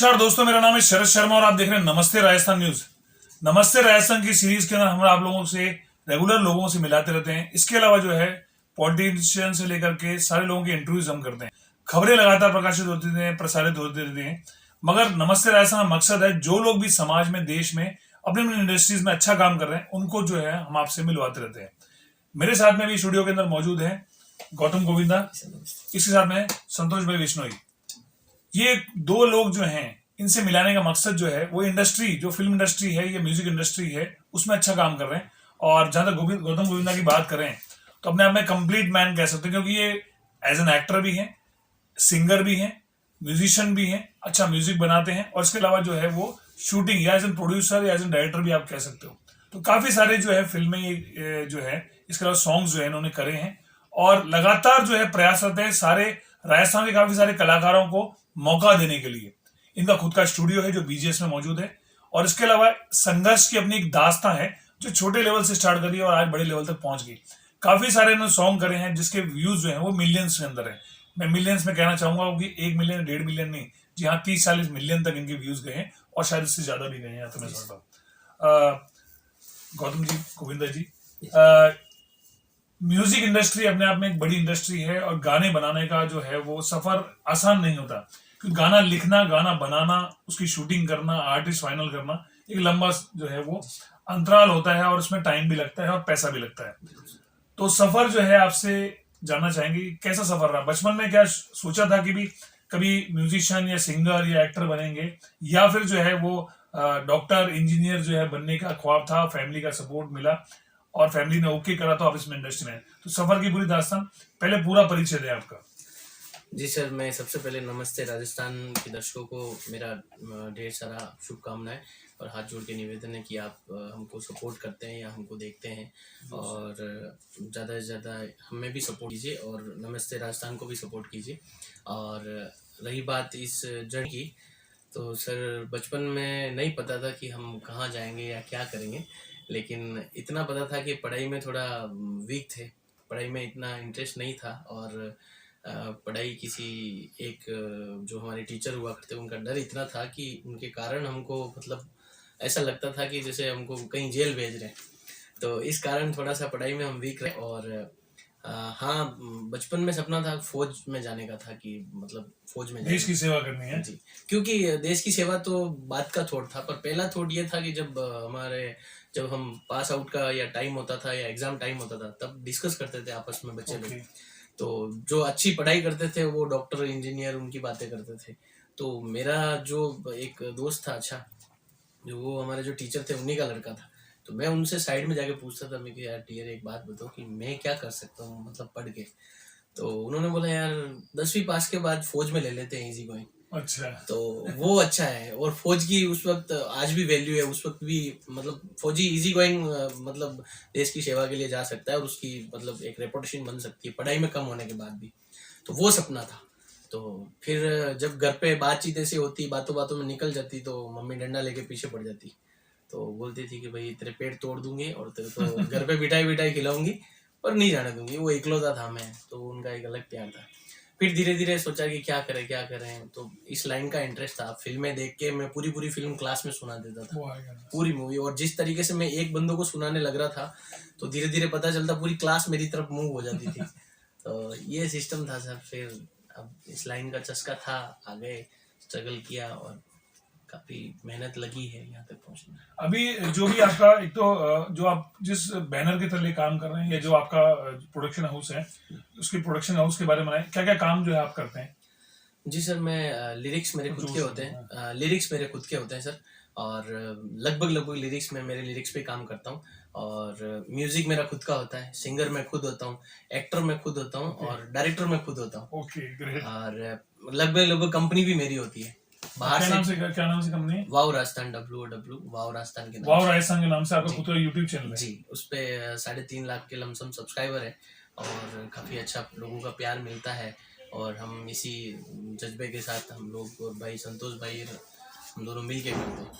नमस्कार दोस्तों, मेरा नाम है शरद शर्मा और आप देख रहे हैं नमस्ते राजस्थान न्यूज। नमस्ते राजस्थान की सीरीज के अंदर हम आप लोगों से रेगुलर लोगों से मिलाते रहते हैं। इसके अलावा जो है पॉलिटिशियन से लेकर के सारे लोगों की इंटरव्यूज हम करते हैं। खबरें लगातार प्रकाशित होती रहती हैं, प्रसारित होती रहती हैं। मगर नमस्ते राजस्थान का मकसद है जो लोग भी समाज में, देश में, अपनी अपनी इंडस्ट्रीज में अच्छा काम कर रहे हैं उनको जो है हम आपसे मिलवाते रहते हैं। मेरे साथ में भी स्टूडियो के अंदर मौजूद है गौतम गोविंदा, इसके साथ में संतोष भाई विश्नोई। ये दो लोग जो हैं, इनसे मिलाने का मकसद जो है वो इंडस्ट्री, जो फिल्म इंडस्ट्री है, ये म्यूजिक इंडस्ट्री है, उसमें अच्छा काम कर रहे हैं। और जहां तक गौतम गोविंदा की बात करें तो अपने आप में कंप्लीट मैन कह सकते हैं, क्योंकि ये एज एन एक्टर भी हैं, सिंगर भी हैं, म्यूजिशियन भी हैं, अच्छा म्यूजिक बनाते हैं और इसके अलावा जो है वो शूटिंग या एज एन प्रोड्यूसर या एज एन डायरेक्टर भी आप कह सकते हो। तो काफी सारे जो है फिल्में ये जो है, इसके अलावा सॉन्ग्स जो है इन्होंने करे हैं और लगातार जो है प्रयासरत है सारे राजस्थान के काफी सारे कलाकारों को मौका देने के लिए। इनका खुद का स्टूडियो है जो बीजीएस में मौजूद है और इसके अलावा संघर्ष की अपनी एक दास्तां है जो छोटे लेवल से स्टार्ट करी और आज बड़े लेवल तक पहुंच गई। काफी सारे इन्होंने सॉन्ग करे हैं जिसके व्यूज जो है वो मिलियंस के अंदर है। मैं मिलियंस में कहना चाहूंगा कि 1 मिलियन 1.5 मिलियन नहीं, जी हाँ 30-40 मिलियन तक इनके व्यूज गए हैं और शायद इससे ज्यादा भी गए हैं, तो मैं समझता हूँ। गौतम जी, गोविंदा जी, म्यूजिक इंडस्ट्री अपने आप में एक बड़ी इंडस्ट्री है और गाने बनाने का जो है वो सफर आसान नहीं होता, क्योंकि गाना लिखना, गाना बनाना, उसकी शूटिंग करना, आर्टिस्ट फाइनल करना एक लंबा जो है वो अंतराल होता है और उसमें टाइम भी लगता है और पैसा भी लगता है। तो सफर जो है आपसे जानना चाहेंगे, कैसा सफर रहा? बचपन में क्या सोचा था कि भी कभी म्यूजिशियन या सिंगर या एक्टर बनेंगे, या फिर जो है वो डॉक्टर, इंजीनियर जो है बनने का ख्वाब था, फैमिली का सपोर्ट मिला और फैमिली ने ओके करा तो आप इसमें इंडस्ट्री में? तो सफर की पूरी दास्तान, पहले पूरा परिचय दें आपका। जी सर, मैं सबसे पहले नमस्ते राजस्थान के दर्शकों को मेरा ढेर सारा शुभकामनाएं और हाथ जोड़ के निवेदन है कि आप हमको सपोर्ट करते हैं या हमको देखते हैं और ज़्यादा से ज़्यादा हमें भी सपोर्ट कीजिए और नमस्ते राजस्थान को भी सपोर्ट कीजिए। और रही बात इस जर्नी की, तो सर बचपन में नहीं पता था कि हम कहाँ जाएंगे या क्या करेंगे, लेकिन इतना पता था कि पढ़ाई में थोड़ा वीक थे, पढ़ाई में इतना इंटरेस्ट नहीं था और पढ़ाई किसी एक जो हमारे टीचर हुआ करते उनका डर इतना था कि उनके कारण हमको मतलब ऐसा लगता था कि जैसे हमको कहीं जेल भेज रहे हैं, तो इस कारण थोड़ा सा पढ़ाई में हम वीक रहे। और हाँ, बचपन में सपना था फौज में जाने का था कि मतलब फौज में देश की सेवा करनी है जी, क्योंकि देश की सेवा तो बात का थॉट था, पर पहला थॉट ये था कि जब हम पास आउट का या टाइम होता था या एग्जाम टाइम होता था तब डिस्कस करते थे आपस में बच्चे लोग। तो जो अच्छी पढ़ाई करते थे वो डॉक्टर, इंजीनियर, उनकी बातें करते थे। तो मेरा जो एक दोस्त था, अच्छा जो वो हमारे जो टीचर थे उन्हीं का लड़का था, तो मैं उनसे साइड में जाके पूछता था मैं कि यार टीचर एक बात बताओ कि मैं क्या कर सकता हूँ मतलब पढ़ के। तो उन्होंने बोला यार 10वीं पास के बाद फौज में ले लेते हैं, इजी गोइंग। अच्छा, तो वो अच्छा है और फौज की उस वक्त आज भी वैल्यू है, उस वक्त भी मतलब फौजी इजी गोइंग मतलब देश की सेवा के लिए जा सकता है और उसकी मतलब एक रेपुटेशन बन सकती है पढ़ाई में कम होने के बाद भी। तो वो सपना था। तो फिर जब घर पे बातचीत ऐसी होती, बातों बातों में निकल जाती, तो मम्मी डंडा लेके पीछे पड़ जाती, तो बोलती थी कि भाई तेरे पेट तोड़ दूंगी और तेरे को घर पे बिठाई बिठाई खिलाऊंगी पर नहीं जाने दूंगी। वो इकलौता था मैं, तो उनका एक अलग प्यार था। फिर धीरे धीरे सोचा कि क्या करें, तो इस लाइन का इंटरेस्ट था। फिल्में देख के मैं पूरी फिल्म क्लास में सुना देता था, पूरी मूवी। और जिस तरीके से मैं एक बंदों को सुनाने लग रहा था तो धीरे धीरे पता चलता पूरी क्लास मेरी तरफ मूव हो जाती थी। तो ये सिस्टम था सर। फिर अब इस लाइन का चस्का था, आगे स्ट्रगल किया और काफी मेहनत लगी है यहाँ तक पहुँचने। अभी जो भी आपका, एक तो जो आप जिस बैनर के तले काम कर रहे हैं या जो आपका प्रोडक्शन हाउस है, उसके प्रोडक्शन हाउस के बारे में क्या क्या काम जो है आप करते हैं? जी सर, मैं लिरिक्स मेरे खुद के होते हैं, लिरिक्स मेरे खुद के होते हैं सर। और लगभग लिरिक्स में मेरे लिरिक्स पे काम करता हूँ और म्यूजिक मेरा खुद का होता है, सिंगर मैं खुद होता हूँ, एक्टर मैं खुद होता हूँ और डायरेक्टर मैं खुद होता हूँ। और लगभग कंपनी भी मेरी होती है बाहर से। क्या नाम से कंपनी? वाव राजस्थान, WOW वाव राजस्थान के नाम। वाव राजस्थान के नाम से आपका खुद का यूट्यूब चैनल है? जी, उस पे 3.5 लाख के लमसम सब्सक्राइबर है और काफी अच्छा लोगों का प्यार मिलता है। और हम इसी जज्बे के साथ हम लोग और भाई संतोष भाई हम दोनों मिल के करते हैं।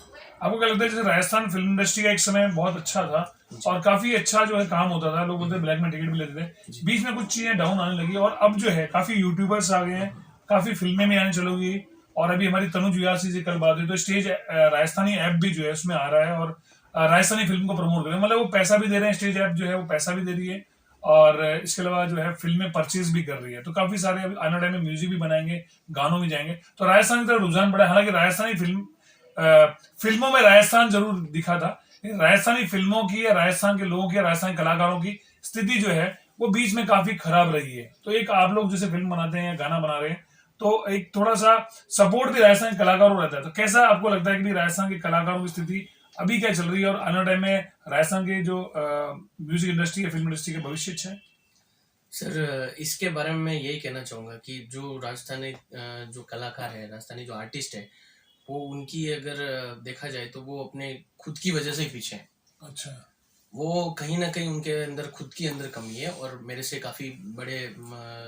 आपको क्या लगता है, जैसे राजस्थान फिल्म इंडस्ट्री का एक समय बहुत अच्छा था और काफी अच्छा जो है काम होता था, लोग बोलते ब्लैक में टिकट भी लेते थे, बीच में कुछ चीजें डाउन आने लगी और अब जो है काफी यूट्यूबर्स आ गए हैं, काफी फिल्में भी आने चलोगी और अभी हमारी तनुज व्यासी जी कल बात हुई तो स्टेज राजस्थानी ऐप भी जो है उसमें आ रहा है और राजस्थानी फिल्म को प्रमोट कर रहे हैं, मतलब वो पैसा भी दे रहे हैं, स्टेज ऐप जो है वो पैसा भी दे रही है और इसके अलावा जो है फिल्में परचेज भी कर रही है। तो काफी सारे अभी आने टाइम में म्यूजिक भी बनाएंगे, गानों में जाएंगे, तो राजस्थान की तरफ रुझान बढ़ा है। हालांकि राजस्थानी फिल्मों में राजस्थान जरूर दिखा था, लेकिन राजस्थानी फिल्मों की या राजस्थान के लोगों की या राजस्थानी कलाकारों की स्थिति जो है वो बीच में काफी खराब रही है। तो एक आप लोग जैसे फिल्म बनाते हैं या गाना बना रहे हैं तो एक थोड़ा सा सपोर्ट भी राजस्थान के कलाकारों को रहता है, तो कैसा आपको लगता है कि भी राजस्थान के कलाकारों की स्थिति अभी क्या चल रही है और आने टाइम में राजस्थान के जो म्यूजिक इंडस्ट्री या फिल्म इंडस्ट्री के भविष्य है? सर इसके बारे में मैं यही कहना चाहूँगा कि जो राजस्थानी जो कलाकार है, राजस्थानी जो आर्टिस्ट है, वो उनकी अगर देखा जाए तो वो अपने खुद की वजह से ही पीछे हैं। अच्छा। वो कहीं ना कहीं उनके अंदर खुद की अंदर कमी है, और मेरे से काफ़ी बड़े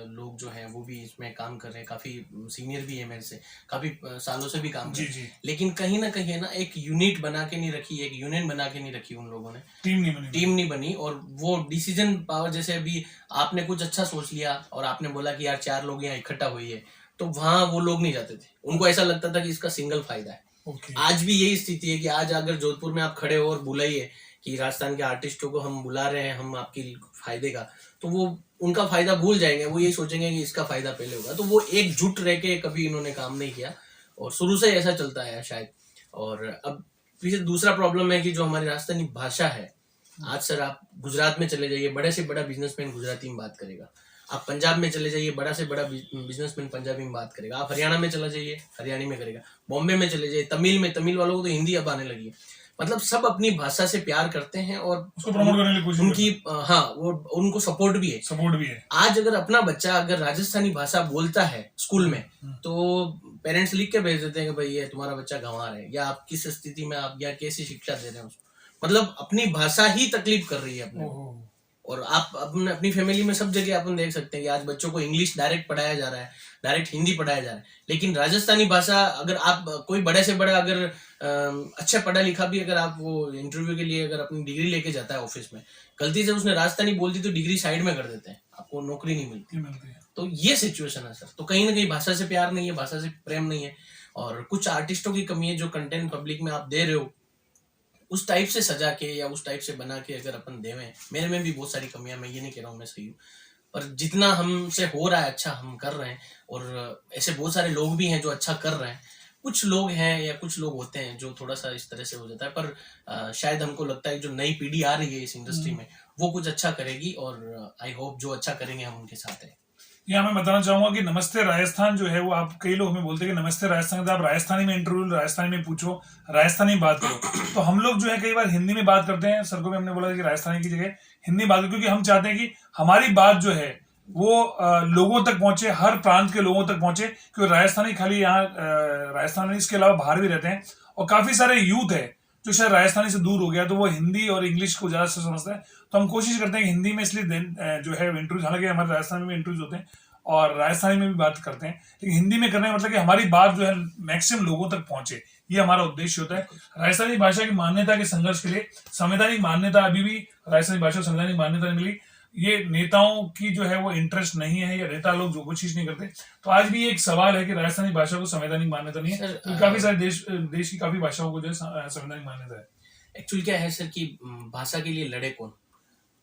लोग जो हैं वो भी इसमें काम कर रहे हैं, काफ़ी सीनियर भी है मेरे से, काफ़ी सालों से भी काम कर जी रहे जी। हैं, लेकिन कहीं ना कहीं है ना एक यूनिट बना के नहीं रखी, एक यूनियन बना के नहीं रखी उन लोगों ने, टीम नहीं बनी। और वो डिसीजन पावर, जैसे अभी आपने कुछ अच्छा सोच लिया और आपने बोला कि यार 4 लोग यहाँ इकट्ठा हुई है, तो वहां वो लोग नहीं जाते थे, उनको ऐसा लगता था कि इसका सिंगल फायदा है। ओके। आज भी यही स्थिति है कि आज अगर जोधपुर में आप खड़े हो और बुलाइए कि राजस्थान के आर्टिस्टों को हम बुला रहे हैं, हम आपके फायदे का, तो वो उनका फायदा भूल जाएंगे, वो यही सोचेंगे कि इसका फायदा पहले होगा। तो वो एकजुट रह के कभी इन्होंने काम नहीं किया, और शुरू से ऐसा चलता है शायद। और अब पीछे दूसरा प्रॉब्लम है कि जो हमारी राजस्थानी भाषा है, आज सर आप गुजरात में चले जाइए, बड़े से बड़ा बिजनेसमैन गुजराती में बात करेगा। आप पंजाब में चले जाइए, बड़ा से बड़ा बिजनेसमैन पंजाबी में बात करेगा। आप हरियाणा में चले जाइए, हरियाणी में करेगा। बॉम्बे में चले जाइए, तमिल वालों को तो हिंदी अब आने लगी है। मतलब सब अपनी भाषा से प्यार करते हैं और उसको प्रमोट करने की कोशिश उनकी हाँ वो उनको सपोर्ट भी है। आज अगर अपना बच्चा अगर राजस्थानी भाषा बोलता है स्कूल में, तो पेरेंट्स लिख के भेज देते हैं कि भाई ये तुम्हारा बच्चा गंवार है, या आप किस स्थिति में आप या कैसी शिक्षा दे रहे हैं उसको। मतलब अपनी भाषा ही तकलीफ कर रही है अपने। और आप अपनी फैमिली में सब जगह अपन देख सकते हैं कि आज बच्चों को इंग्लिश डायरेक्ट पढ़ाया जा रहा है, डायरेक्ट हिंदी पढ़ाया जा रहा है, लेकिन राजस्थानी भाषा अगर आप कोई बड़े से बड़ा अगर अच्छा पढ़ा लिखा भी अगर आप वो इंटरव्यू के लिए अगर अपनी डिग्री लेके जाता है ऑफिस में, गलती से उसने राजस्थानी बोल दी तो डिग्री साइड में कर देते हैं, आपको नौकरी नहीं मिलती। तो ये सिचुएशन है सर। तो कहीं ना कहीं भाषा से प्यार नहीं है, भाषा से प्रेम नहीं है, और कुछ आर्टिस्टों की कमी है जो कंटेंट पब्लिक में आप दे रहे हो उस टाइप से सजा के या उस टाइप से बना के अगर अपन देवें। मेरे में भी बहुत सारी कमियां, मैं ये नहीं कह रहा हूँ मैं सही हूँ, पर जितना हमसे हो रहा है अच्छा हम कर रहे हैं। और ऐसे बहुत सारे लोग भी हैं जो अच्छा कर रहे हैं। कुछ लोग हैं या कुछ लोग होते हैं जो थोड़ा सा इस तरह से हो जाता है, पर शायद हमको लगता है जो नई पीढ़ी आ रही है इस इंडस्ट्री में वो कुछ अच्छा करेगी, और आई होप जो अच्छा करेंगे हम उनके साथ हैं। यहाँ मैं बताना चाहूंगा कि नमस्ते राजस्थान जो है वो आप कई लोग हमें बोलते हैं कि नमस्ते राजस्थान, आप राजस्थानी में इंटरव्यू राजस्थानी में पूछो, राजस्थानी में बात करो। तो हम लोग जो है कई बार हिंदी में बात करते हैं, सर को भी हमने बोला कि राजस्थानी की जगह हिंदी बात करो, क्योंकि हम चाहते हैं कि हमारी बात जो है वो लोगों तक पहुंचे, हर प्रांत के लोगों तक पहुंचे। क्योंकि राजस्थानी खाली यहाँ राजस्थान में, इसके अलावा बाहर भी रहते हैं, और काफी सारे यूथ है जो शायद राजस्थानी से दूर हो गया, तो वो हिंदी और इंग्लिश को ज्यादा से समझता है। तो हम कोशिश करते हैं कि हिंदी में इसलिए जो है इंटरव्यूज, हालांकि हमारे राजस्थान में इंटरव्यूज होते हैं और राजस्थानी में भी बात करते हैं, लेकिन हिंदी में करने का मतलब कि हमारी बात जो है मैक्सिमम लोगों तक पहुंचे, ये हमारा उद्देश्य होता है। राजस्थानी भाषा की मान्यता के संघर्ष के लिए संवैधानिक मान्यता अभी भी राजस्थानी भाषा को संवैधानिक मान्यता नहीं मिली। ये नेताओं की जो है वो इंटरेस्ट नहीं है, या नेता लोग जो कोशिश नहीं करते। तो आज भी ये एक सवाल है कि राजस्थानी भाषा को संवैधानिक मान्यता नहीं है, तो काफी सारे देश की काफी भाषाओं को जो है संवैधानिक मान्यता है। एक्चुअली क्या है सर कि भाषा के लिए लड़े कौन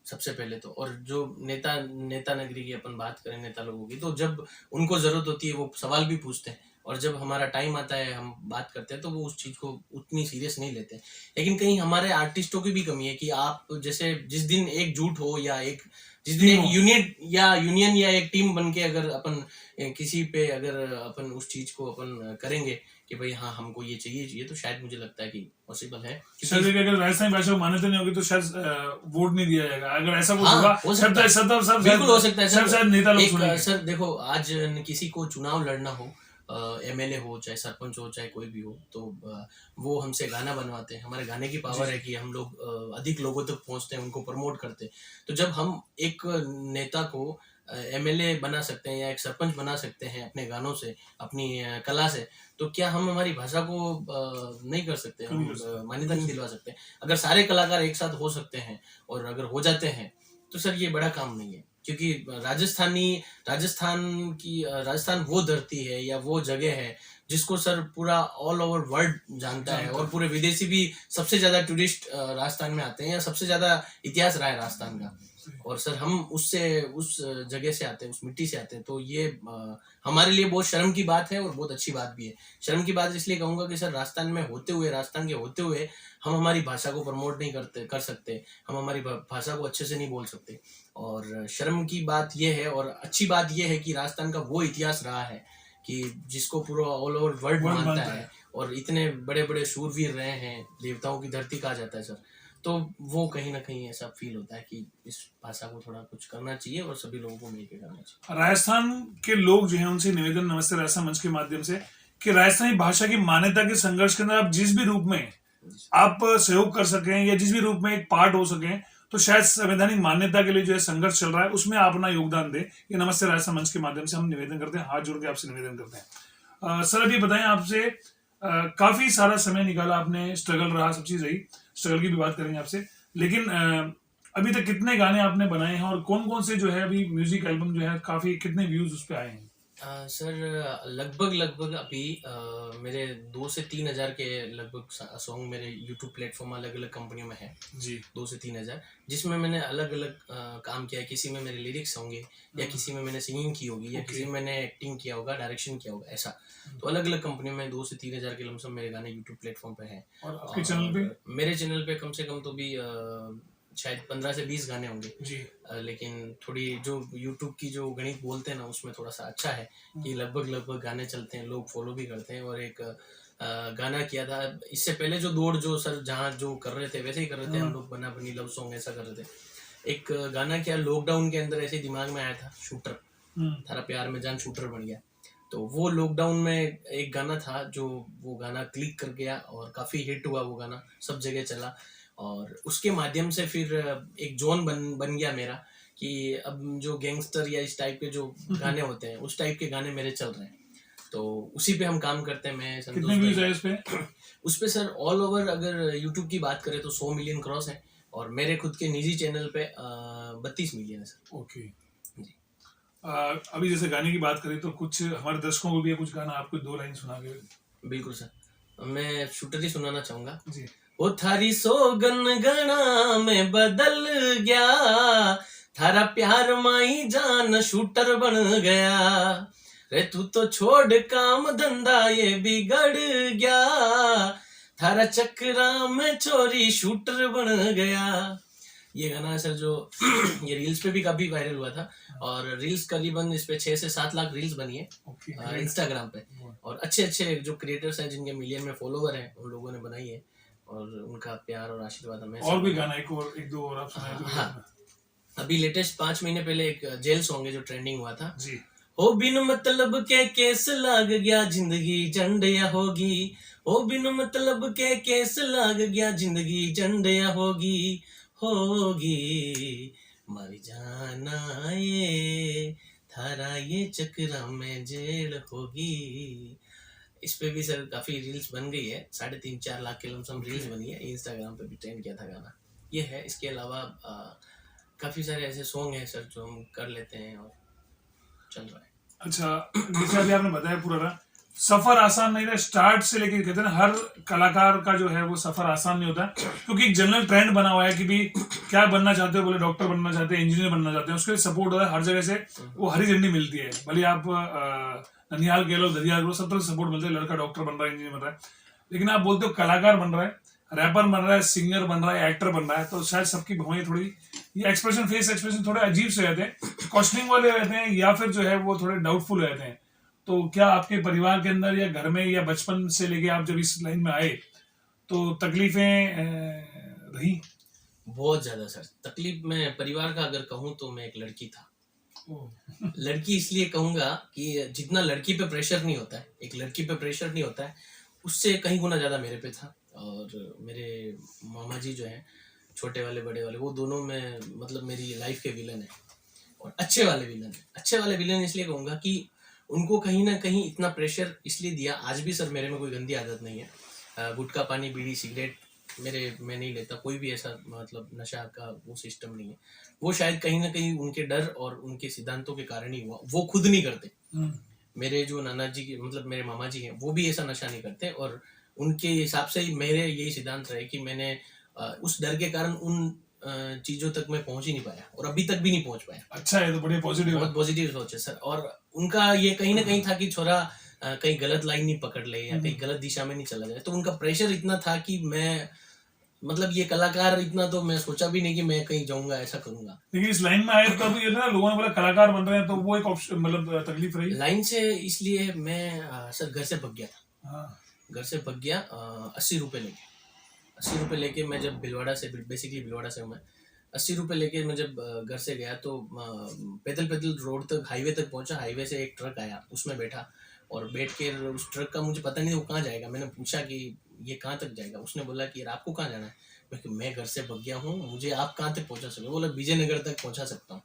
सबसे पहले तो, और जो नेता नगरी की अपन बात करें नेता लोगों की, तो जब उनको जरूरत होती है वो सवाल भी पूछते हैं, और जब हमारा टाइम आता है हम बात करते हैं तो वो उस चीज को उतनी सीरियस नहीं लेते। लेकिन कहीं हमारे आर्टिस्टों की भी कमी है कि आप जैसे जिस दिन एकजुट हो या जिस दिन एक यूनियन या एक टीम बन के अगर अपन किसी पे अगर अपन उस चीज को अपन करेंगे कि भाई हाँ हमको ये चाहिए, तो शायद मुझे लगता है कि पॉसिबल है। शायद अगर राजस्थानी भाषा को मान्यता नहीं होगी तो शायद वोट नहीं दिया जाएगा। अगर ऐसा कुछ होगा, बिल्कुल हो सकता है सर। नेता लोग सर देखो, आज किसी को चुनाव लड़ना हो, एमएलए हो चाहे सरपंच हो चाहे कोई भी हो, तो वो हमसे गाना बनवाते हैं। हमारे गाने की पावर है कि हम लोग अधिक लोगों तक पहुंचते हैं, उनको प्रमोट करते हैं। तो जब हम एक नेता को एमएलए बना सकते हैं या एक सरपंच बना सकते हैं अपने गानों से, अपनी कला से, तो क्या हम हमारी भाषा को नहीं कर सकते, हम मान्यता नहीं दिलवा सकते? अगर सारे कलाकार एक साथ हो सकते हैं और अगर हो जाते हैं तो सर ये बड़ा काम नहीं है। क्योंकि राजस्थान वो धरती है या वो जगह है जिसको सर पूरा ऑल ओवर वर्ल्ड जानता है, और पूरे विदेशी भी सबसे ज्यादा टूरिस्ट राजस्थान में आते हैं, या सबसे ज्यादा इतिहास रहा है राजस्थान का। और सर हम उस जगह से आते हैं, उस मिट्टी से आते हैं, तो ये हमारे लिए बहुत शर्म की बात है और बहुत अच्छी बात भी है। शर्म की बात इसलिए कहूंगा कि सर राजस्थान के होते हुए हम हमारी भाषा को प्रमोट नहीं कर सकते, हम हमारी भाषा को अच्छे से नहीं बोल सकते। और शर्म की बात यह है, और अच्छी बात यह है कि राजस्थान का वो इतिहास रहा है कि जिसको पूरा ऑल ओवर वर्ल्ड मानता है, और इतने बड़े बड़े शूरवीर रहे हैं, देवताओं की धरती कहा जाता है सर। तो वो कहीं ना कहीं ऐसा फील होता है कि इस भाषा को थोड़ा कुछ करना चाहिए और सभी लोगों को मिलकर करना चाहिए। राजस्थान के लोग जो है उनसे निवेदन, नमस्ते राजस्थान मंच के माध्यम से, कि राजस्थानी भाषा की मान्यता के संघर्ष के अंदर आप जिस भी रूप में आप सहयोग कर सकें या जिस भी रूप में एक पार्ट हो सकें, तो शायद संवैधानिक मान्यता के लिए जो है संघर्ष चल रहा है उसमें आप अपना योगदान दें। ये नमस्ते राजस्थान मंच के माध्यम से हम निवेदन करते हैं, हाथ जोड़ के आपसे निवेदन करते हैं। सर अभी बताएं, आपसे काफी सारा समय निकाला आपने, स्ट्रगल रहा, सब चीज रही, स्ट्रगल की भी बात करेंगे आपसे, लेकिन अभी तक कितने गाने आपने बनाए हैं और कौन कौन से जो है अभी म्यूजिक एल्बम जो है काफी कितने व्यूज उस पे आए हैं? सर लगभग अभी मेरे 2 से 3 हज़ार के लगभग सॉन्ग मेरे यूट्यूब प्लेटफॉर्म अलग अलग कंपनियों में है जी। 2 से 3 हज़ार, जिसमें मैंने अलग अलग काम किया है। किसी में मेरे लिरिक्स होंगे, या किसी में मैंने सिंगिंग की होगी, या किसी में मैंने एक्टिंग किया होगा, डायरेक्शन किया होगा, ऐसा। तो अलग अलग कंपनियों में 2 से 3 हज़ार के लमसम मेरे गाने यूट्यूब प्लेटफॉर्म पे हैं। और आपके चैनल पे? मेरे चैनल पे कम से कम तो भी शायद 15 से 20 गाने होंगे जी। लेकिन थोड़ी जो YouTube की जो गणित बोलते हैं ना, उसमें थोड़ा सा अच्छा है कि लगभग गाने चलते हैं, लोग फॉलो भी करते हैं। और एक गाना किया था इससे पहले, जो दौड़ जो सर जहाँ जो कर रहे थे वैसे ही कर रहे थे हम लोग, बना बनी लव सॉन्ग ऐसा कर रहे थे। एक गाना किया लॉकडाउन के अंदर, ऐसे दिमाग में आया था, शूटर, थारा प्यार में जान शूटर बन गया। तो वो लॉकडाउन में एक गाना था, जो वो गाना क्लिक कर गया और काफ़ी हिट हुआ वो गाना, सब जगह चला। और उसके माध्यम से फिर एक जोन बन गया मेरा कि अब जो गैंगस्टर या इस टाइप के जो गाने होते हैं, उस टाइप के गाने मेरे चल रहे हैं, तो उसी पे हम काम करते हैं। मैं कितने व्यूज है इस पे? उस पे सर ऑल ओवर अगर यूट्यूब की बात करें तो 100 मिलियन क्रॉस है, और मेरे खुद के निजी चैनल पे 32 मिलियन है सर। ओके जी। अभी जैसे गाने की बात करें तो कुछ हमारे दर्शकों को भी कुछ गाना आपको 2 लाइन सुना के। बिल्कुल सर, मैं शूटर ही सुनाना चाहूंगा जी। ओ थारी सोगन गणा में बदल गया, थारा प्यार माई जान शूटर बन गया, रे तू तो छोड़ काम धंधा ये बिगड़ गया, थारा चक्रा में चोरी शूटर बन गया। ये गाना सर जो ये रील्स पे भी काफी वायरल हुआ था, और रील्स करीबन इस पे 6 से 7 लाख रील्स बनी है इंस्टाग्राम पे, और अच्छे अच्छे जो क्रिएटर्स हैं जिनके मिलियन में फॉलोवर हैं उन लोगों ने बनाई है, और उनका प्यार और आशीर्वाद हमें। और भी गाना एक दो और आप सुनाए तो। हाँ, अभी लेटेस्ट 5 महीने पहले एक जेल सॉन्ग है जो ट्रेंडिंग हुआ था जी। हो बिन मतलब के केस लाग गया जिंदगी झंडिया होगी, हो बिन मतलब के केस लाग गया जिंदगी झंडिया होगी, मारी जाना ये थारा ये चक्रा में जेल होगी। इस पे भी सर काफी रील्स बन गई है, 3.5-4 लाख के लमसम रील्स बनी है, इंस्टाग्राम पे भी ट्रेंड किया था गाना। ये है, इसके अलावा काफी सारे ऐसे सॉन्ग हैं सर जो हम कर लेते हैं और चल रहा है। अच्छा, जैसे अभी आपने बताया पूरा सफर आसान नहीं था, स्टार्ट से लेके कहते हैं ना, हर कलाकार का जो है वो सफर आसान नहीं होता, क्योंकि एक जनरल ट्रेंड बना हुआ है कि भी क्या बनना चाहते हो, बोले डॉक्टर बनना चाहते हैं, इंजीनियर बनना चाहते हैं, उसके लिए सपोर्ट होता है हर जगह से, वो हरी झंडी मिलती है, भले आप ननिहाल कह लो, दरियाल कह लो, सब तरह सपोर्ट मिलता है, लड़का डॉक्टर बन रहा है, इंजीनियर बन रहा है। लेकिन आप बोलते हो कलाकार बन रहा है, रैपर बन रहा है, सिंगर बन रहा है, एक्टर बन रहा है, तो शायद सबकी भवें थोड़ी, ये एक्सप्रेशन, फेस एक्सप्रेशन थोड़े अजीब से रहते हैं, क्वेश्चनिंग वाले रहते हैं, या फिर जो है वो थोड़े डाउटफुल रहते हैं। तो क्या आपके परिवार के अंदर या घर में या बचपन से लेके आप जब इस लाइन में आए तो तकलीफें रही? बहुत ज्यादा सर तकलीफ। में परिवार का अगर कहूँ तो मैं एक लड़की था। लड़की इसलिए कहूंगा कि जितना लड़की पे प्रेशर नहीं होता है, एक लड़की पे प्रेशर नहीं होता है, उससे कहीं गुना ज्यादा मेरे पे था। और मेरे मामा जी जो हैं, छोटे वाले बड़े वाले, वो दोनों में मतलब मेरी लाइफ के विलन है, और अच्छे वाले विलन है। अच्छे वाले विलन इसलिए कहूंगा कि उनको कहीं ना कहीं इतना प्रेशर इसलिए दिया। आज भी सर मेरे में कोई गंदी आदत नहीं है, गुटखा पानी बीड़ी सिगरेट मैं नहीं लेता कोई भी ऐसा मतलब नशा का वो सिस्टम नहीं है। वो शायद कहीं ना कहीं उनके डर और उनके सिद्धांतों के कारण ही हुआ, वो खुद नहीं करते। मेरे जो नाना जी के मतलब मेरे मामा जी हैं वो भी ऐसा नशा नहीं करते, और उनके हिसाब से ही मेरे यही सिद्धांत रहे कि मैंने उस डर के कारण उन चीजों तक मैं पहुंच ही नहीं पाया, और अभी तक भी नहीं पहुंच पाया। अच्छा है, तो बड़े पॉजिटिव है। बहुत पॉजिटिव सोच है सर। और उनका ये कहीं ना कहीं था कि छोरा कहीं गलत लाइन नहीं पकड़ ले या कहीं गलत दिशा में नहीं चला जाए, तो उनका प्रेशर इतना था कि मैं मतलब ये कलाकार इतना तो मैं सोचा भी नहीं कि मैं कहीं जाऊंगा ऐसा करूंगा। लेकिन इस लाइन में आए तब ये ना लोगों ने बोला कलाकार बन रहे हैं, तो वो एक ऑप्शन मतलब तकलीफ रही। लाइन से इसलिए मैं सर घर से भग गया था। हाँ, घर से भग गया 80 रुपये लेके। 80 रुपये लेके मैं जब भिलवाड़ा से, बेसिकली भिलवाड़ा से हूँ मैं, 80 रुपये लेके मैं जब घर से गया तो पैदल पैदल रोड तक, हाईवे तक पहुंचा। हाईवे से एक ट्रक आया, उसमें बैठा, और बैठ के उस ट्रक का मुझे पता नहीं वो कहाँ जाएगा। मैंने पूछा कि ये कहाँ तक जाएगा। उसने बोला कि यार आपको कहाँ जाना है। मैं घर से भग गया हूँ, मुझे आप कहाँ तक पहुँचा सकते हो। बोला विजयनगर तक पहुँचा सकता हूँ।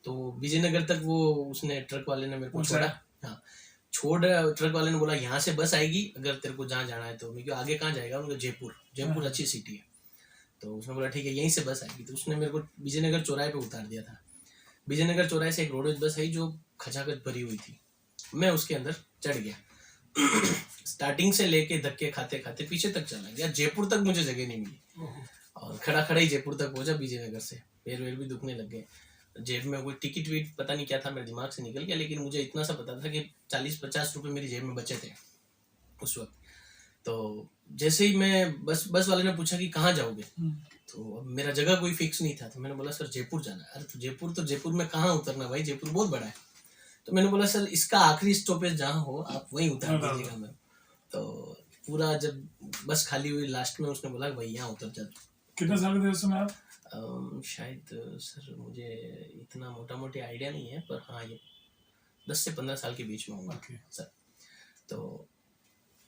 तो विजयनगर तक वो उसने ट्रक वाले ने मेरे को छोड़ा। हाँ, छोड़ ट्रक वाले ने बोला यहाँ से बस आएगी अगर तेरे को जहाँ जाना है। तो मैं क्यों आगे कहाँ जाएगा, उनको जयपुर अच्छी सिटी है। तो उसने बोला ठीक है यहीं से बस आएगी। तो उसने मेरे को विजयनगर चौराहे पे उतार दिया था। विजयनगर चौराहे से एक रोडवेज बस आई जो खचाखच भरी हुई थी। मैं उसके अंदर चढ़ गया। स्टार्टिंग से लेके धक्के खाते खाते पीछे तक चला गया। जयपुर तक मुझे जगह नहीं मिली, और खड़ा खड़ा ही जयपुर तक पहुंचा विजयनगर से। पैर वैर भी दुखने लग गए। जेब में कोई टिकट विट पता नहीं क्या था, मेरे दिमाग से निकल गया, लेकिन मुझे इतना सा पता था कि 40-50 रुपए मेरी जेब में बचे थे उस वक्त। तो जैसे ही मैं बस वाले ने पूछा कि कहाँ जाओगे, तो अब मेरा जगह कोई फिक्स नहीं था। तो मैंने बोला सर जयपुर जाना है। अरे तो जयपुर में कहाँ उतरना भाई, जयपुर बहुत बड़ा है। तो मैंने बोला सर इसका आखिरी स्टॉपेज जहाँ हो आप वहीं उतार दीजिएगा मेरे। तो पूरा जब बस खाली हुई लास्ट में उसने बोला भाई यहाँ उतर जा। कितने साल के थे उस समय आप? शायद सर मुझे इतना मोटा मोटी आइडिया नहीं है, पर हाँ ये 10 से 15 साल के बीच में होगा सर। तो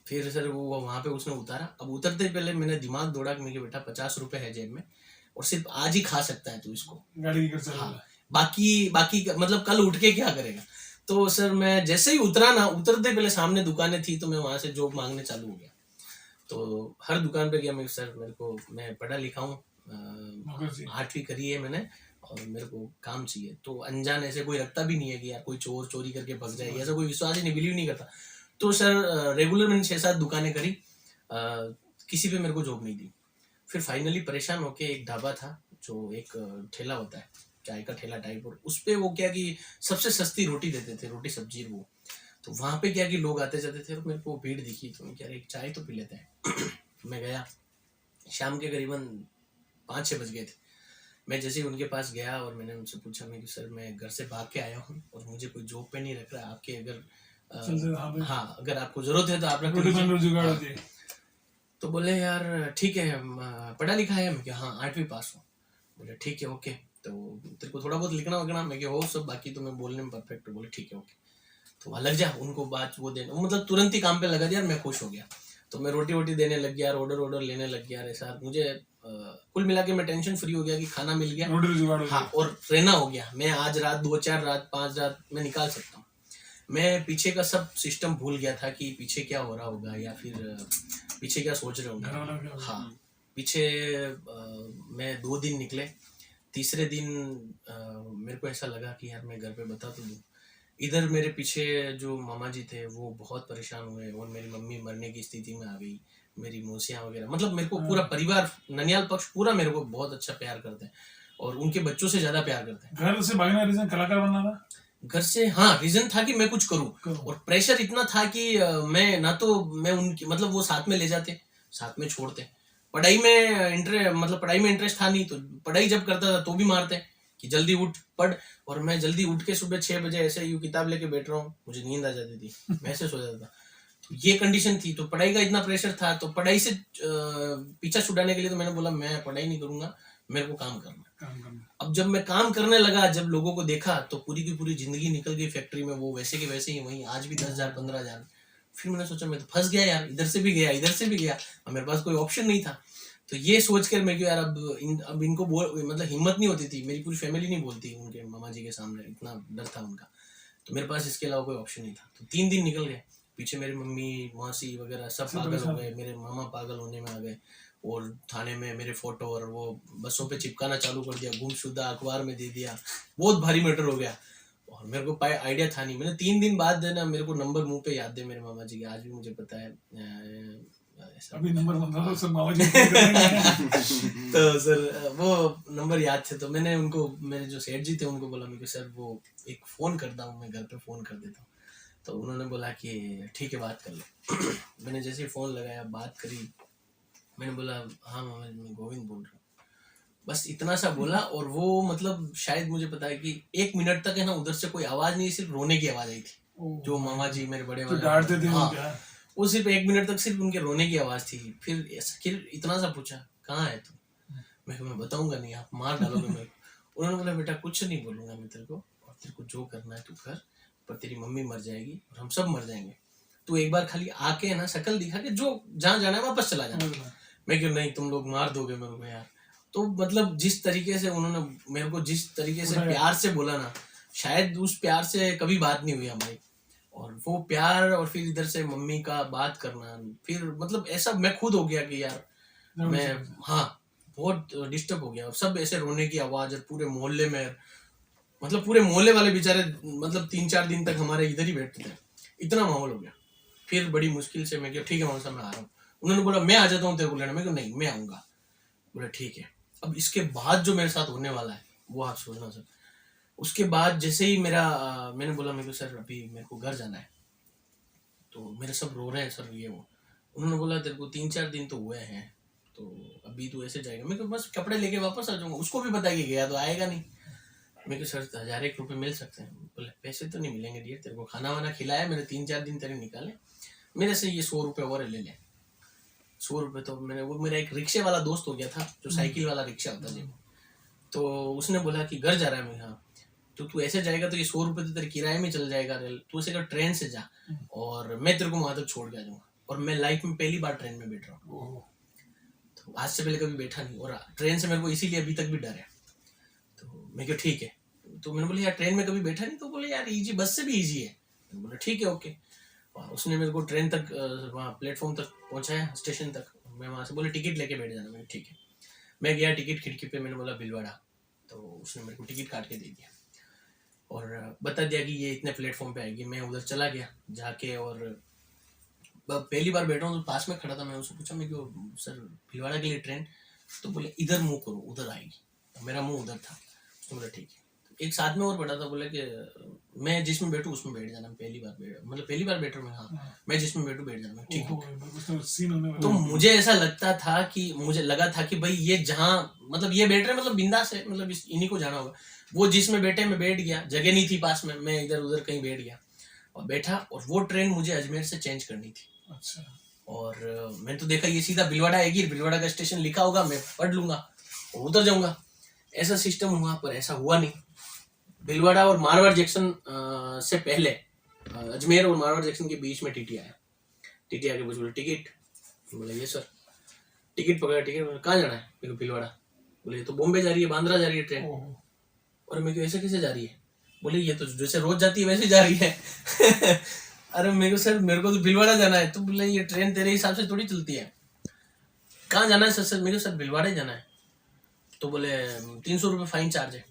फिर सर वो वहाँ पे उसने उतारा। अब उतरते पहले मैंने दिमाग दौड़ा कि बेटा 50 रुपए है जेब में, और सिर्फ आज ही खा सकता है तू इसको, गाड़ी की खर्चा। हाँ, बाकी मतलब कल उठ के क्या करेगा। तो सर मैं जैसे ही उतरा ना, उतरते पहले सामने दुकानें थी, तो मैं वहां से जॉब मांगने चालू हो गया। तो हर दुकान पे गया मैं, सर मैं पढ़ा लिखा हूँ, 8वीं करी है मैंने, और मेरे को काम चाहिए। तो अनजान ऐसे कोई रखता भी नहीं है कि यार कोई चोर चोरी करके भग जाए, ऐसा कोई विश्वास ही नहीं, बिलीव नहीं करता। तो सर रेगुलर मैंने 6-7 दुकानें करी, किसी पे मेरे को जॉब नहीं दी। फिर फाइनली परेशान होके एक ढाबा था जो एक ठेला होता है चाय का ठेला टाइप, और उस पे वो क्या कि सबसे सस्ती रोटी देते थे, रोटी सब्जी वो। तो वहां पे क्या कि लोग आते जाते थे, और मेरे को भीड़ दिखी, तो मैं क्या एक चाय तो पी लेते हैं। मैं गया, शाम के करीबन 5-6 बज गए थे। मैं जैसे ही उनके पास गया और मैंने उनसे पूछा, मैं कि सर मैं घर से भाग के आया हूँ और मुझे कोई जॉब पे नहीं रख रहा, आपके अगर हाँ अगर आपको जरूरत है तो आप रख लीजिए। तो बोले यार ठीक है, पढ़ा लिखा है। मैं क्या हाँ 8वीं पास हूँ। बोले ठीक है ओके, तो तेरे को थोड़ा बहुत लिखना वगैरह। मैं क्या हो सब, बाकी तो मैं बोलने में परफेक्ट हूँ। बोले ठीक है ओके, तो वहाँ लग जा। उनको बात वो देना, मतलब तुरंत ही काम पे लगा दिया, मैं खुश हो गया। तो मैं रोटी वोटी देने लग गया, ऑर्डर लेने लग गया। ऐसा मुझे कुल मिला के मैं टेंशन फ्री हो गया कि खाना मिल गया, हाँ, और रहना हो गया। मैं आज रात 2-4 रात 5 रात मैं निकाल सकता हूँ। मैं पीछे का सब सिस्टम भूल गया था कि पीछे क्या हो रहा होगा या फिर पीछे क्या सोच रहे होंगे। हाँ, पीछे मैं 2 दिन निकले। तीसरे दिन मेरे को ऐसा लगा कि यार मैं घर पे बता तो दूँ। इधर मेरे पीछे जो मामा जी थे वो बहुत परेशान हुए, और मेरी मम्मी मरने की स्थिति में आ गई, मेरी मौसियाँ वगैरह, मतलब मेरे को पूरा परिवार, ननियाल पक्ष पूरा मेरे को बहुत अच्छा प्यार करते हैं, और उनके बच्चों से ज्यादा प्यार करते हैं। घर से भागना रीजन कलाकार बनना था? घर से हाँ रीजन था कि मैं कुछ करूं, और प्रेशर इतना था कि मैं ना तो मैं उनकी मतलब वो साथ में ले जाते, साथ में छोड़ते। पढ़ाई में इंटरेस्ट था नहीं, तो पढ़ाई जब करता था तो भी मारते कि जल्दी उठ पढ़। और मैं जल्दी उठ के सुबह 6 बजे ऐसे यूं किताब लेके बैठ रहा हूँ, मुझे नींद आ जाती थी, मैं ऐसे सो जाता था। तो ये कंडीशन थी, तो पढ़ाई का इतना प्रेशर था। तो पढ़ाई से पीछा छुड़ाने के लिए तो मैंने बोला मैं पढ़ाई नहीं करूंगा, मेरे को काम करना। अब जब मैं काम करने लगा, जब लोगों को देखा, तो पूरी की पूरी जिंदगी निकल गई फैक्ट्री में, वो वैसे के वैसे ही वहीं आज भी 10,000 15,000। फिर मैंने सोचा मैं तो फंस गया यार, इधर से भी गया इधर से भी गया, अब मेरे पास कोई ऑप्शन नहीं था। तो ये सोच कर मैं क्यों यार अब इनको मतलब हिम्मत नहीं होती थी, मेरी पूरी फैमिली नहीं बोलती उनके मामा जी के सामने, इतना डर था उनका। तो मेरे पास इसके अलावा कोई ऑप्शन नहीं था। तो 3 दिन निकल गए, पीछे मेरी मम्मी मौसी वगैरह सब पागल हो गए, मेरे मामा पागल होने में आ गए, और थाने में मेरे फोटो और वो बसों पे चिपकाना चालू कर दिया, गुमशुदा अखबार में दे दिया, बहुत भारी मैटर हो गया। और मेरे को आइडिया था नहीं, मैंने 3 दिन बाद है ना, मेरे को नंबर मुंह पे याद है मेरे मामा जी के, आज भी मुझे पता है ऐसा। अभी नंबर बन रहा था सर, मामा जी फोन करेंगे। तो सर वो नंबर याद थे, तो मैंने उनको, मेरे जो सेठ जी थे उनको बोला, मैं सर वो एक फ़ोन करता हूँ, मैं घर पे फ़ोन कर देता हूँ। तो उन्होंने बोला कि ठीक है बात कर लो। मैंने जैसे ही फ़ोन लगाया, बात करी, मैंने बोला हाँ मामा जी मैं गोविंद बोल रहा हूँ, बस इतना सा बोला। और वो मतलब शायद मुझे पता है कि 1 मिनट तक है ना उधर से कोई आवाज़ नहीं, सिर्फ रोने की आवाज़ आई थी। जो मामा जी मेरे बड़े तो डांटते थे हाँ, क्या? वो सिर्फ 1 मिनट तक सिर्फ उनके रोने की आवाज़ थी। फिर इतना सा पूछा कहाँ है तू, मैं बताऊंगा नहीं, आप मार डालोगे मेरे को। उन्होंने बोला बेटा कुछ नहीं बोलूंगा मैं तेरे को, और तेरे को जो करना है तू कर, पर तेरी मम्मी मर जाएगी और हम सब मर जाएंगे, तू एक बार खाली आके है ना शक्ल दिखा के जो जहाँ जाना है वापस चला जाना। मैं क्यों नहीं, तुम लोग मार दोगे मेरे को यार। तो मतलब जिस तरीके से उन्होंने मेरे को जिस तरीके से प्यार से बोला ना, शायद उस प्यार से कभी बात नहीं हुई हमारी। और वो प्यार, और फिर इधर से मम्मी का बात करना, फिर मतलब ऐसा मैं खुद हो गया कि यार मैं, हाँ बहुत डिस्टर्ब हो गया। और सब ऐसे रोने की आवाज, और पूरे मोहल्ले में, मतलब पूरे मोहल्ले वाले बेचारे मतलब 3-4 दिन तक हमारे इधर ही बैठते थे, इतना माहौल हो गया। फिर बड़ी मुश्किल से मैं, ठीक है मामा साहब मैं आ रहा हूँ। उन्होंने बोला मैं आ जाता हूँ तेरे को लेने, मैं कहा नहीं मैं आऊँगा। बोला ठीक है। अब इसके बाद जो मेरे साथ होने वाला है वो आप सोचना सर। उसके बाद जैसे ही मेरा मैंने बोला मेरे को सर अभी मेरे को घर जाना है, तो मेरे सब रो रहे हैं सर ये वो। उन्होंने बोला तेरे को 3-4 दिन तो हुए हैं, तो अभी तो ऐसे जाएगा। मैं बस कपड़े लेके वापस आ जाऊंगा। उसको भी पता है कि गया तो आएगा नहीं। मैं कहा सर 1001 रुपये मिल सकते हैं। बोले पैसे तो नहीं मिलेंगे डियर, तेरे को खाना वाना खिलाया मैंने, 3-4 दिन तेरे निकाले, मेरे से ये 100 रुपये और ले ले। 100 रुपये तो मैंने, वो मेरा एक रिक्शे वाला दोस्त हो गया था, जो साइकिल वाला रिक्शा होता है, तो उसने बोला कि घर जा रहा है। मैं हाँ, तो तू ऐसे जाएगा तो ये 100 रुपये तो तेरे किराए में चल जाएगा, तू ऐसे कर ट्रेन से जा और मैं तेरे को वहां तक छोड़ के आ जाऊंगा। और मैं लाइफ में पहली बार ट्रेन में बैठ रहा हूँ, तो आज से पहले कभी बैठा नहीं, और ट्रेन से मेरे को इसीलिए अभी तक भी डर है। तो मैं क्यों ठीक है। तो मैंने बोला यार ट्रेन में कभी बैठा नहीं, तो बोले यार इजी, बस से भी इजी है। मैंने बोला ठीक है ओके। उसने मेरे को ट्रेन तक वहाँ प्लेटफॉर्म तक पहुँचाया, स्टेशन तक। मैं वहाँ से बोले टिकट लेके बैठ जाना। मैंने ठीक है। मैं गया टिकट खिड़की पे, मैंने बोला भिलवाड़ा, तो उसने मेरे को टिकट काट के दे दिया और बता दिया कि ये इतने प्लेटफॉर्म पे आएगी। मैं उधर चला गया जाके, और पहली बार बैठा हूँ तो पास में खड़ा था। मैं उससे पूछा मैं क्यों सर भिलवाड़ा के लिए ट्रेन, तो बोले इधर मुंह करो उधर आएगी। तो मेरा मुंह उधर था, तो बोला ठीक है। एक साथ में और बैठा था, बोले कि मैं जिसमें बैठूँ उसमें बैठ जाना। पहली बार मतलब पहली बार बैठ रहा हूँ मैं, हाँ मैं जिसमें बैठूँ बैठ जाना ठीक है। तो मुझे ऐसा लगता था कि, मुझे लगा था कि भाई ये जहाँ मतलब ये बैठ रहे मतलब बिंदास है, मतलब इन्हीं को जाना होगा। वो जिसमें बैठे मैं बैठ गया, जगह नहीं थी पास में, मैं इधर उधर कहीं बैठ गया और बैठा। और वो ट्रेन मुझे अजमेर से चेंज करनी थी। अच्छा। और मैंने तो देखा ये सीधा भिलवाड़ा आएगी, भिलवाड़ा का स्टेशन लिखा होगा, मैं पढ़ लूंगा और उतर जाऊंगा, ऐसा सिस्टम हुआ। पर ऐसा हुआ नहीं। भिलवाड़ा और मारवाड़ जंक्शन से पहले अजमेर और मारवाड़ जंक्शन के बीच में टीटी आया। टीटी आके बोले टिकट, बोले ये सर। टिकट पकड़ा, टिकट कहाँ जाना है, मेरे को भिलवाड़ा। बोले तो बॉम्बे जा रही है, बांद्रा जा रही है ट्रेन। और मेरे को ऐसे कैसे जा रही है, बोले ये तो जैसे रोज जाती है वैसे जा रही है। अरे मेरे को सर मेरे को तो भिलवाड़ा जाना है। तो बोले ये ट्रेन तेरे हिसाब से थोड़ी चलती है, कहाँ जाना है सर। सर मेरे को सर भिलवाड़ा ही जाना है। तो बोले 300 रुपये फाइन चार्ज है,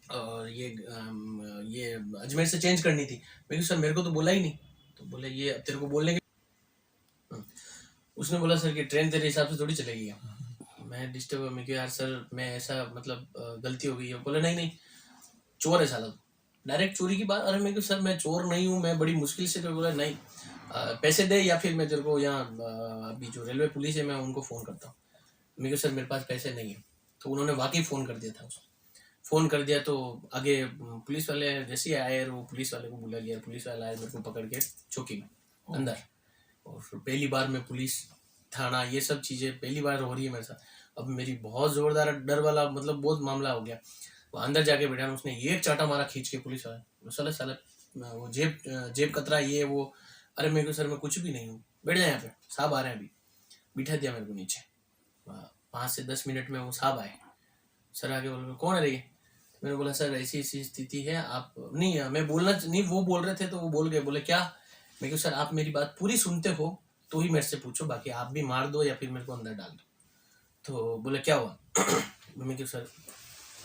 और ये अजमेर से चेंज करनी थी। मैं सर मेरे को तो बोला ही नहीं। तो बोले ये तेरे को बोलने के, उसने बोला सर कि ट्रेन तेरे हिसाब से थोड़ी चलेगी। मैं डिस्टर्ब हुआ, मैं यार सर मैं ऐसा मतलब गलती हो गई है। बोले नहीं नहीं चोर है साला, डायरेक्ट चोरी की बात। अरे मैं क्यों सर मैं चोर नहीं हूँ, मैं बड़ी मुश्किल से। तो बोला नहीं पैसे दे या फिर मैं तेरे को यहाँ अभी जो रेलवे पुलिस है मैं उनको फ़ोन करता हूँ। मैं क्यों सर मेरे पास पैसे नहीं है। तो उन्होंने वाकई फ़ोन कर दिया था उसको, फ़ोन कर दिया। तो आगे पुलिस वाले जैसे ही आए, वो पुलिस वाले को बुला लिया। पुलिस वाला आए, मेरे को पकड़ के चौकी में अंदर। और पहली बार में पुलिस थाना ये सब चीज़ें पहली बार हो रही है मेरे साथ। अब मेरी बहुत ज़ोरदार डर वाला मतलब बहुत मामला हो गया। वो अंदर जाके बैठा, उसने ये चाटा मारा खींच के पुलिस वाला, साला साला वो जेब कतरा ये वो। अरे मेरे को सर मैं कुछ भी नहीं हूँ, बैठ जाए यहाँ पे, साहब आ रहे हैं अभी। बिठा दिया मेरे को नीचे। 5 से 10 मिनट में वो साहब आए। सर आगे बोले कौन है रही। मैंने बोला सर ऐसी ऐसी स्थिति है, आप नहीं, मैं बोलना नहीं, वो बोल रहे थे तो वो बोल गए। बोले क्या। मैं क्यों सर आप मेरी बात पूरी सुनते हो तो ही मेरे से पूछो, बाकी आप भी मार दो या फिर मेरे को अंदर डाल दो। तो बोले क्या हुआ? मैं क्यों सर,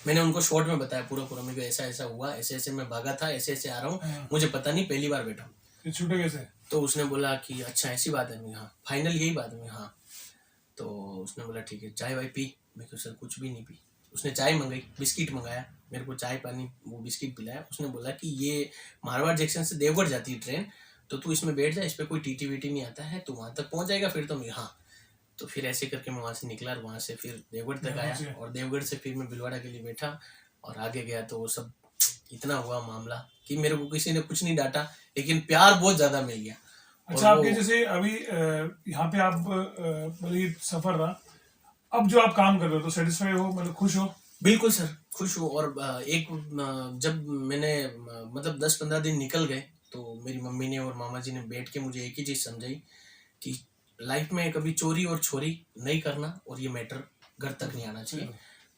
मैंने उनको शॉर्ट में बताया पूरा मेरे को ऐसा ऐसा हुआ, ऐसे ऐसे मैं भागा था, ऐसे ऐसे आ रहा हूँ, मुझे पता नहीं, पहली बार बैठा हूँ। ये छूटे कैसे? तो उसने बोला कि अच्छा ऐसी बात है? मैं हाँ, फाइनल यही बात है? मैं हाँ। तो उसने बोला ठीक है, चाय वाय पी? मैं क्यों सर, कुछ भी नहीं पी। उसने चाय मंगाई, बिस्किट मंगाया, मेरे को चाय पानी वो बिस्किट पिलाया। उसने बोला कि ये मारवाड़ जंक्शन से देवगढ़ जाती है ट्रेन, तो तू इसमें बैठ जा, इस पर कोई टीटी वीटी नहीं आता है, तू वहाँ तक पहुँच जाएगा फिर। तो मैं हाँ। तो फिर ऐसे करके मैं वहाँ से निकला और वहाँ से फिर देवगढ़ तक आया, और देवगढ़ से फिर मैं भिलवाड़ा के लिए बैठा और आगे गया। तो वो सब इतना हुआ मामला कि मेरे को किसी ने कुछ नहीं डांटा, लेकिन प्यार बहुत ज्यादा मिल गया। अच्छा, आपके जैसे अभी यहाँ पे आप मतलब ये सफर रहा, अब जो आप काम कर रहे हो तो सेटिस्फाई हो, मतलब खुश हो? बिल्कुल सर, खुश हूँ। और जब मैंने मतलब 10-15 दिन निकल गए, तो मेरी मम्मी ने और मामा जी ने बैठ के मुझे एक ही चीज समझाई कि लाइफ में कभी चोरी और छोरी नहीं करना, और ये मैटर घर तक नहीं आना चाहिए।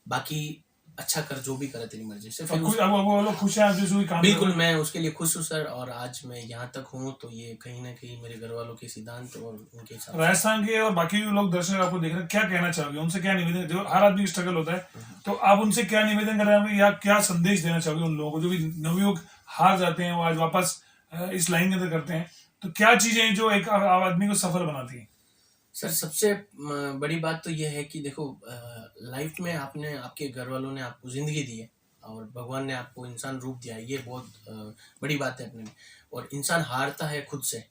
बाकी अच्छा कर, जो भी करे तेरी मर्जी से। फिर अब वो लोग खुश हैं आप जो काम बिल्कुल, मैं उसके लिए खुश हूँ सर। और आज मैं यहाँ तक हूँ तो ये कहीं ना कहीं मेरे घर वालों के सिद्धांत और उनके हिसाब। राजस्थान के और बाकी भी लोग दर्शक आपको देख रहे हैं, क्या कहना चाहोगे उनसे? क्या निवेदन, जो हर आदमी की स्ट्रगल होता है, तो आप उनसे क्या निवेदन कर रहे हैं या क्या संदेश देना चाहोगे उन लोगों को जो भी नवयुवक हार जाते हैं, वो आज वापस इस लाइन के अंदर करते हैं, तो क्या चीजें जो एक आदमी को सफल बनाती है? सर सबसे बड़ी बात तो यह है कि देखो, लाइफ में आपने, आपके घर वालों ने आपको जिंदगी दी है और भगवान ने आपको इंसान रूप दिया है, ये बहुत बड़ी बात है अपने में। और इंसान हारता है खुद से,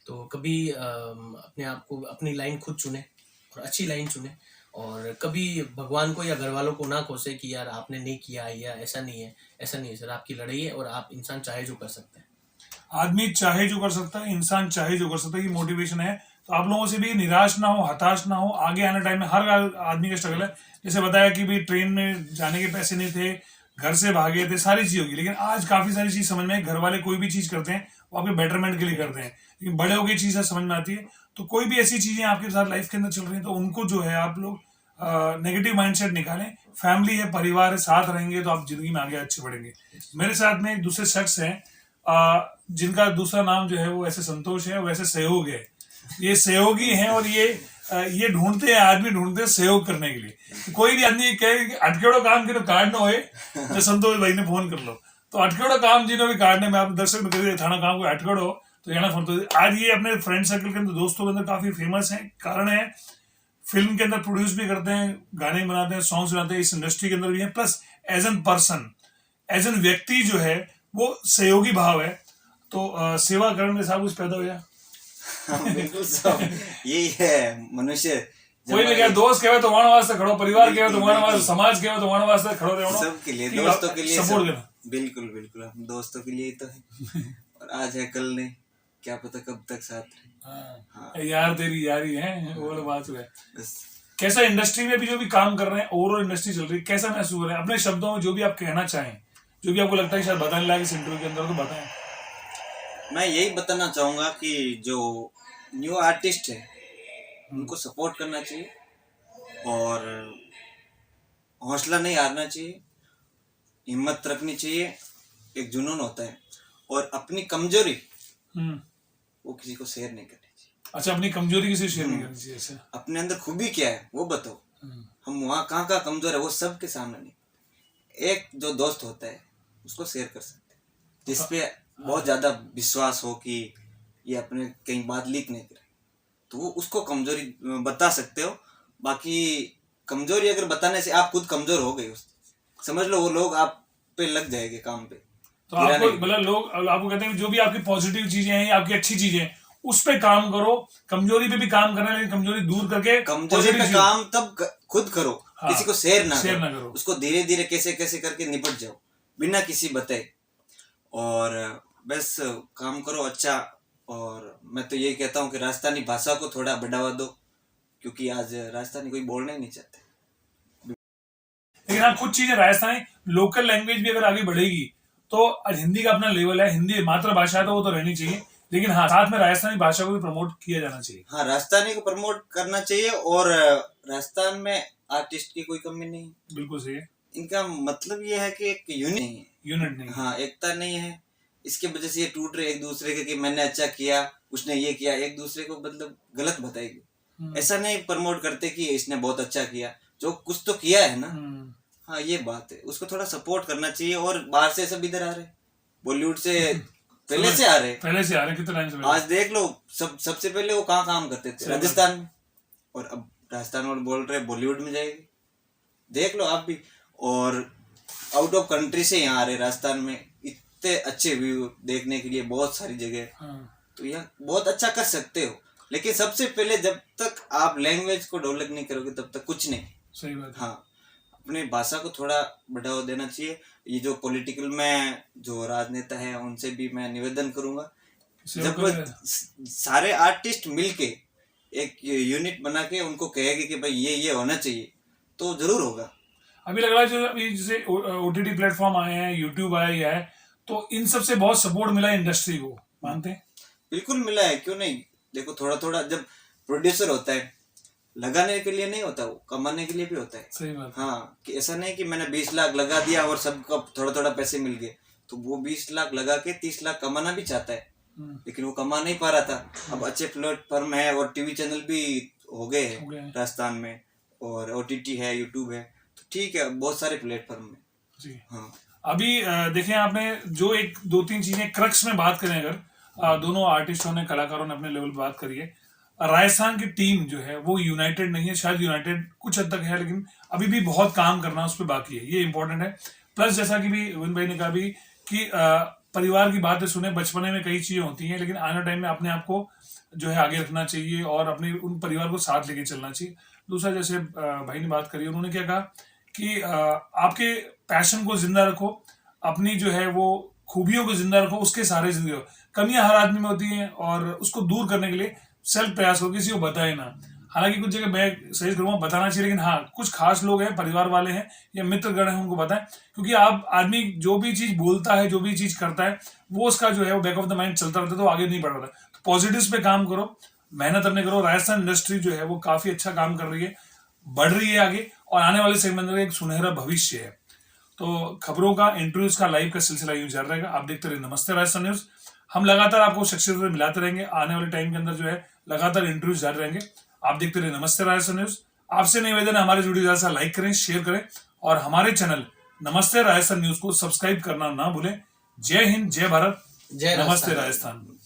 तो कभी अपने आप को, अपनी लाइन खुद चुने और अच्छी लाइन चुने, और कभी भगवान को या घर वालों को ना कोसे कि यार आपने नहीं किया या ऐसा नहीं है। ऐसा नहीं है सर, आपकी लड़ाई है और आप इंसान चाहे जो कर सकते हैं। आदमी चाहे जो कर सकता है, इंसान चाहे जो कर सकता है, ये मोटिवेशन है। तो आप लोगों से भी निराश ना हो, हताश ना हो, आगे आने टाइम में हर आदमी का स्ट्रगल है। जैसे बताया कि भी ट्रेन में जाने के पैसे नहीं थे, घर से भागे थे, सारी चीज होगी, लेकिन आज काफी सारी चीज समझ में, घर वाले कोई भी चीज करते हैं वो आपके बेटरमेंट के लिए करते हैं, लेकिन बड़े होकर चीजें समझ में आती है। तो कोई भी ऐसी चीजें आपके साथ लाइफ के अंदर चल रही है, तो उनको जो है आप लोग नेगेटिव माइंडसेट निकालें। फैमिली है, परिवार है, साथ रहेंगे तो आप जिंदगी में आगे अच्छे बढ़ेंगे। मेरे साथ में एक दूसरे शख्स हैं जिनका दूसरा नाम जो है वो ऐसे संतोष है, वैसे सहयोग है। ये सहयोगी हैं और ये ढूंढते हैं, आदमी ढूंढते हैं सहयोग करने के लिए। कोई भी आदमी कहे कि अटकेड़ो काम के कार्ड ना होए तो संतोष भाई ने फोन कर लो। तो अटकेड़ो काम जिन्हों भी काटने में आप दर्शक में करिए थाना काम को अटकेड़ो तो यहाँ फोन। तो आज ये अपने फ्रेंड सर्कल के अंदर, दोस्तों के अंदर काफी फेमस है। कारण है फिल्म के अंदर प्रोड्यूस भी करते हैं, गाने बनाते हैं, सॉन्ग्स बनाते हैं, इस इंडस्ट्री के अंदर भी है। Plus as an person, as an व्यक्ति जो है वो सहयोगी भाव है। तो सेवा करने से कुछ पैदा हो जाए। हाँ, बिल्कुल सब यही है मनुष्य। कोई भी क्या दोस्त कहे तो वहाँ वास्ते खड़ो, परिवार कहे तो वहाँ वास्ते, समाज कहे तो वहाँ वास्ते खड़ो रहो, सबके लिए, दोस्तों के लिए सपोर्ट देना। बिल्कुल बिल्कुल, हम दोस्तों के लिए ही तो है। और आज है कल नहीं, क्या पता कब तक साथ रहे। हाँ। यार तेरी यारी है वो बात है। बस कैसा इंडस्ट्री में भी जो भी काम कर रहे हैं, ओवरऑल इंडस्ट्री चल रही है, कैसा महसूस हो रहा है? अपने शब्दों में जो भी आप कहना चाहें, जो भी आपको लगता है शायद बताने लायक इस इंटरव्यू के अंदर, तो बताएं। मैं यही बताना चाहूंगा कि जो न्यू आर्टिस्ट है उनको सपोर्ट करना चाहिए और हौसला नहीं हारना चाहिए, हिम्मत रखनी चाहिए। एक जुनून होता है और अपनी कमजोरी वो किसी को शेयर नहीं करनी चाहिए। अच्छा, अपनी कमजोरी किसी शेयर नहीं करनी चाहिए। अपने अंदर खूबी क्या है वो बताओ। हम वहाँ कहाँ कमजोर है वो सबके सामने नहीं, एक जो दोस्त होता है उसको शेयर कर सकते हैं, जिसपे बहुत ज्यादा विश्वास हो कि ये अपने कहीं बात लीक नहीं करे, तो वो उसको कमजोरी बता सकते हो। बाकी कमजोरी अगर बताने से आप खुद कमजोर हो गए, समझ लो वो लोग आप पे लग जाएंगे काम पे। तो आपको मतलब लोग आपको कहते हैं जो भी आपकी पॉजिटिव चीजें हैं, आपकी अच्छी चीजें हैं, उस पे काम करो। कमजोरी पे भी काम करना है, लेकिन कमजोरी दूर करके कमजोरी पे काम तब खुद करो। हाँ, किसी को शेयर ना करो। उसको धीरे धीरे कैसे कैसे करके निपट जाओ बिना किसी बताए, और बस काम करो अच्छा। और मैं तो ये कहता हूँ कि राजस्थानी भाषा को थोड़ा बढ़ावा दो, क्योंकि आज राजस्थानी कोई बोलना ही नहीं चाहते। लेकिन हाँ, कुछ चीजें राजस्थानी लोकल लैंग्वेज भी अगर आगे बढ़ेगी तो आज हिंदी का अपना लेवल है, हिंदी मातृभाषा है तो वो तो रहनी चाहिए, लेकिन हाँ साथ में राजस्थानी भाषा को भी प्रमोट किया जाना चाहिए। हाँ, राजस्थानी को प्रमोट करना चाहिए। और राजस्थान में आर्टिस्ट की कोई कमी नहीं। बिल्कुल सही है। इनका मतलब ये है कि एक यूनिट नहीं है। हाँ, एकता नहीं है। इसके वजह से ये टूट रहे एक दूसरे के कि मैंने अच्छा किया, उसने ये किया, एक दूसरे को मतलब गलत बताएगी। ऐसा नहीं प्रमोट करते कि इसने बहुत अच्छा किया, जो कुछ तो किया है ना। हाँ ये बात है, उसको थोड़ा सपोर्ट करना चाहिए। और बाहर से सब इधर आ रहे, बॉलीवुड से पहले से आ रहे, कितने टाइम से आज देख लो सबसे पहले वो कहाँ काम करते थे, राजस्थान में, और अब राजस्थान वाले बोल रहे बॉलीवुड में जाएगी, देख लो आप भी। और आउट ऑफ कंट्री से यहाँ आ रहे, राजस्थान में इतने अच्छे व्यू देखने के लिए बहुत सारी जगह। तो यहाँ बहुत अच्छा कर सकते हो, लेकिन सबसे पहले जब तक आप लैंग्वेज को डेवलप नहीं करोगे तब तक कुछ नहीं। सही बात है। हाँ, अपनी भाषा को थोड़ा बढ़ावा देना चाहिए। ये जो पॉलिटिकल में जो राजनेता है उनसे भी मैं निवेदन करूंगा, जब सारे आर्टिस्ट मिलके एक यूनिट बना के उनको कहेंगे कि भाई ये होना चाहिए, तो जरूर होगा। अभी लग रहा है जो अभी जैसे OTT प्लेटफॉर्म आए हैं, यूट्यूब आया है, तो इन सब से बहुत सपोर्ट मिला है इंडस्ट्री को, मानते हैं? बिल्कुल मिला है, क्यों नहीं। देखो थोड़ा थोड़ा जब प्रोड्यूसर होता है, लगाने के लिए नहीं होता, वो कमाने के लिए भी होता है। सही बात। हाँ, कि ऐसा नहीं कि मैंने 20 लाख लगा दिया और सबको थोड़ा थोड़ा पैसे मिल गए, तो वो 20 लाख लगा के 30 लाख कमाना भी चाहता है, लेकिन वो कमा नहीं पा रहा था। अब अच्छे प्लेटफॉर्म है और टीवी चैनल भी हो गए हैं राजस्थान में, और OTT है, यूट्यूब है, तो ठीक है, बहुत सारे प्लेटफॉर्म में जी। हाँ। अभी देखें आपने जो एक दो तीन चीजें क्रक्स में बात करें, अगर दोनों आर्टिस्टों ने, कलाकारों ने अपने लेवल पर बात करी है, राजस्थान की टीम जो है वो यूनाइटेड नहीं है, शायद यूनाइटेड कुछ हद तक है, लेकिन अभी भी बहुत काम करना उस पर बाकी है, ये इंपॉर्टेंट है। प्लस जैसा कि भी विन भाई ने कहा भी कि परिवार की बातें सुने, बचपने में कई चीजें होती हैं, लेकिन आने टाइम में अपने आप को जो है आगे रखना चाहिए और अपने उन परिवार को साथ लेके चलना चाहिए। दूसरा, जैसे भाई ने बात करी, उन्होंने क्या कहा कि आपके पैशन को जिंदा रखो, अपनी जो है वो खूबियों को जिंदा रखो, उसके सहारे जिंदगी हो। कमियां हर आदमी में होती हैं और उसको दूर करने के लिए सेल्फ प्रयास हो, किसी को बताए ना। हालांकि कुछ जगह मैं सही करूँगा बताना चाहिए, लेकिन हाँ कुछ खास लोग हैं, परिवार वाले हैं या मित्रगण हैं, उनको बताएं, क्योंकि आप आदमी जो भी चीज बोलता है, जो भी चीज करता है, वो उसका जो है वो बैक ऑफ द माइंड चलता रहता है, तो आगे नहीं बढ़ रहा है। तो पॉजिटिव्स पे काम करो, मेहनत अपने करो। राजस्थान इंडस्ट्री जो है वो काफी अच्छा काम कर रही है, बढ़ रही है आगे, और आने वाले समय में एक सुनहरा भविष्य है। तो खबरों का, इंटरव्यूज का, लाइव का सिलसिला यूं जारी रहेगा। आप देखते रहिए नमस्ते राजस्थान न्यूज। हम लगातार आपको शख्सियत मिलाते रहेंगे, आने वाले टाइम के अंदर जो है लगातार इंटरव्यूज जारी रहेंगे। आप देखते रहिए नमस्ते राजस्थान न्यूज। आपसे निवेदन है, हमारे वीडियो ज्यादा लाइक करें, शेयर करें, और हमारे चैनल नमस्ते राजस्थान न्यूज को सब्सक्राइब करना ना भूलें। जय हिंद, जय भारत, जय नमस्ते राजस्थान। राजस्थान।